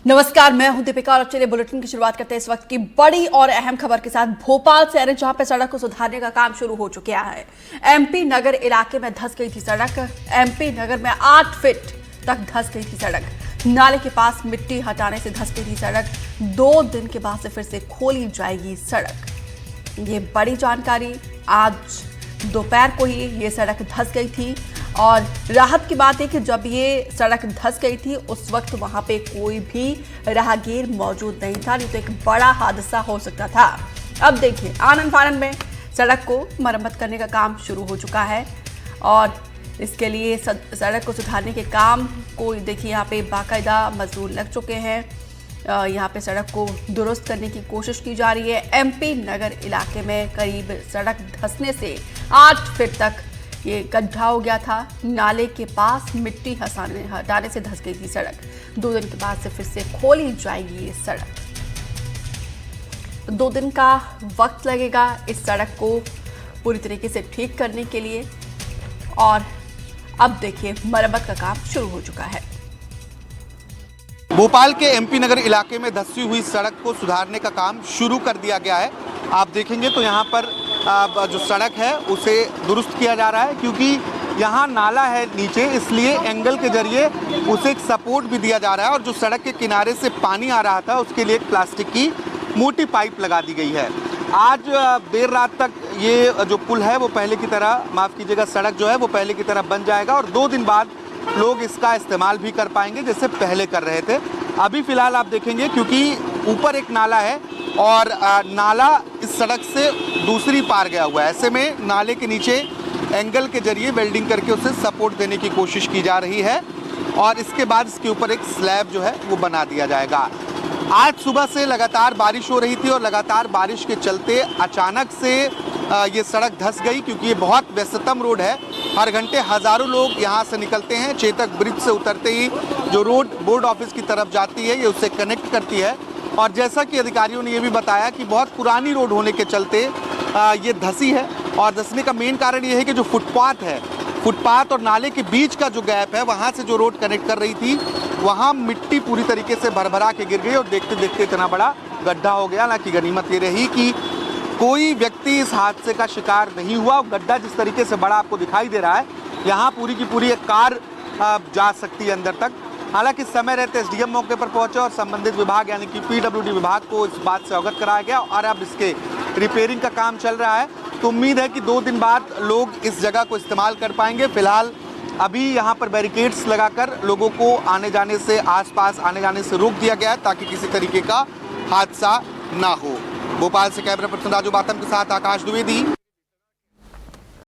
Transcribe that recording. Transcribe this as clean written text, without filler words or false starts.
नमस्कार, मैं हूं दीपिका और चलिए बुलेटिन की शुरुआत करते हैं इस वक्त की बड़ी और अहम खबर के साथ। भोपाल से जहां पे सड़क को सुधारने का काम शुरू हो चुका है। एमपी नगर इलाके में धंस गई थी सड़क। एमपी नगर में 8 फीट तक धंस गई थी सड़क। नाले के पास मिट्टी हटाने से धंस गई थी सड़क। 2 दिन के बाद से फिर से खोली जाएगी सड़क। ये बड़ी जानकारी, आज दोपहर को ही ये सड़क धंस गई थी और राहत की बात है कि जब ये सड़क धंस गई थी उस वक्त वहां पे कोई भी राहगीर मौजूद नहीं था, नहीं तो एक बड़ा हादसा हो सकता था। अब देखिए, आनन फानन में सड़क को मरम्मत करने का काम शुरू हो चुका है और इसके लिए सड़क को सुधारने के काम को देखिए यहाँ पे बाकायदा मजदूर लग चुके हैं। यहाँ पे सड़क को दुरुस्त करने की कोशिश की जा रही है। एमपी नगर इलाके में करीब सड़क धंसने से 8 फीट तक ये गड्ढा हो गया था। नाले के पास मिट्टी हटाने से धंस गई थी सड़क। 2 दिन के बाद से फिर से खोली जाएगी ये सड़क। 2 दिन का वक्त लगेगा इस सड़क को पूरी तरीके से ठीक करने के लिए और अब देखिए मरम्मत का काम शुरू हो चुका है। भोपाल के एमपी नगर इलाके में धंसी हुई सड़क को सुधारने का काम शुरू कर दिया गया है। आप देखेंगे तो यहाँ पर जो सड़क है उसे दुरुस्त किया जा रहा है, क्योंकि यहाँ नाला है नीचे, इसलिए एंगल के जरिए उसे एक सपोर्ट भी दिया जा रहा है और जो सड़क के किनारे से पानी आ रहा था उसके लिए एक प्लास्टिक की मोटी पाइप लगा दी गई है। आज देर रात तक ये जो पुल है वो पहले की तरह, माफ़ कीजिएगा, सड़क जो है वो पहले की तरह बन जाएगा और 2 दिन बाद लोग इसका इस्तेमाल भी कर पाएंगे जैसे पहले कर रहे थे। अभी फ़िलहाल आप देखेंगे क्योंकि ऊपर एक नाला है और नाला इस सड़क से दूसरी पार गया हुआ है, ऐसे में नाले के नीचे एंगल के जरिए वेल्डिंग करके उसे सपोर्ट देने की कोशिश की जा रही है और इसके बाद इसके ऊपर एक स्लैब जो है वो बना दिया जाएगा। आज सुबह से लगातार बारिश हो रही थी और लगातार बारिश के चलते अचानक से ये सड़क धंस गई, क्योंकि ये बहुत व्यस्ततम रोड है। हर घंटे हज़ारों लोग यहाँ से निकलते हैं। चेतक ब्रिज से उतरते ही जो रोड बोर्ड ऑफिस की तरफ जाती है ये उससे कनेक्ट करती है और जैसा कि अधिकारियों ने ये भी बताया कि बहुत पुरानी रोड होने के चलते ये धंसी है और धंसने का मेन कारण ये है कि जो फुटपाथ है, फुटपाथ और नाले के बीच का जो गैप है, वहाँ से जो रोड कनेक्ट कर रही थी वहाँ मिट्टी पूरी तरीके से भरभरा के गिर गई और देखते देखते इतना बड़ा गड्ढा हो गया। हालांकि गनीमत ये रही कि कोई व्यक्ति इस हादसे का शिकार नहीं हुआ। गड्ढा जिस तरीके से बड़ा आपको दिखाई दे रहा है, यहाँ पूरी की पूरी एक कार जा सकती है अंदर तक। हालांकि समय रहते एसडीएम मौके पर पहुंचे और संबंधित विभाग यानी कि पीडब्ल्यूडी विभाग को इस बात से अवगत कराया गया और अब इसके रिपेयरिंग का काम चल रहा है। तो उम्मीद है कि 2 दिन बाद लोग इस जगह को इस्तेमाल कर पाएंगे। फिलहाल अभी यहाँ पर बैरिकेड्स लगाकर लोगों को आने जाने से, आसपास आने जाने से रोक दिया गया है ताकि किसी तरीके का हादसा ना हो। भोपाल से कैमरा पर्सन राजू बातम के साथ आकाश द्विवेदी।